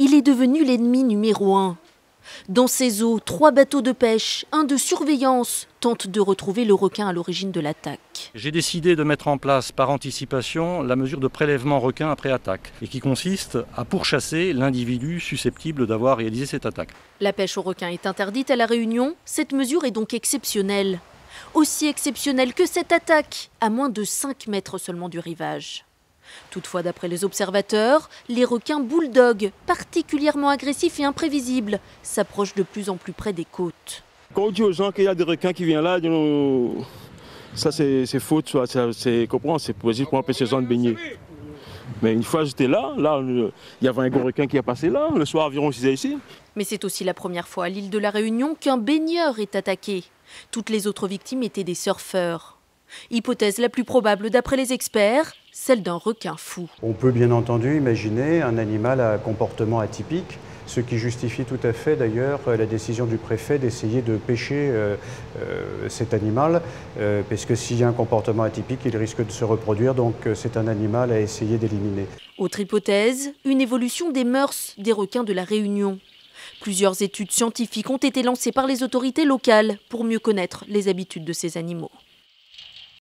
il est devenu l'ennemi numéro 1. Dans ces eaux, 3 bateaux de pêche, un de surveillance, tentent de retrouver le requin à l'origine de l'attaque. J'ai décidé de mettre en place par anticipation la mesure de prélèvement requin après attaque et qui consiste à pourchasser l'individu susceptible d'avoir réalisé cette attaque. La pêche au requin est interdite à La Réunion, cette mesure est donc exceptionnelle. Aussi exceptionnelle que cette attaque, à moins de 5 mètres seulement du rivage. Toutefois, d'après les observateurs, les requins bulldog, particulièrement agressifs et imprévisibles, s'approchent de plus en plus près des côtes. Quand on dit aux gens qu'il y a des requins qui viennent là, ça c'est faux, c'est possible pour empêcher les gens de baigner. Mais une fois j'étais là, il y avait un gros requin qui a passé là, le soir environ 6 heures ici. Mais c'est aussi la première fois à l'île de La Réunion qu'un baigneur est attaqué. Toutes les autres victimes étaient des surfeurs. Hypothèse la plus probable d'après les experts, celle d'un requin fou. On peut bien entendu imaginer un animal à comportement atypique, ce qui justifie tout à fait d'ailleurs la décision du préfet d'essayer de pêcher cet animal, parce que s'il y a un comportement atypique, il risque de se reproduire, donc c'est un animal à essayer d'éliminer. Autre hypothèse, une évolution des mœurs des requins de La Réunion. Plusieurs études scientifiques ont été lancées par les autorités locales pour mieux connaître les habitudes de ces animaux.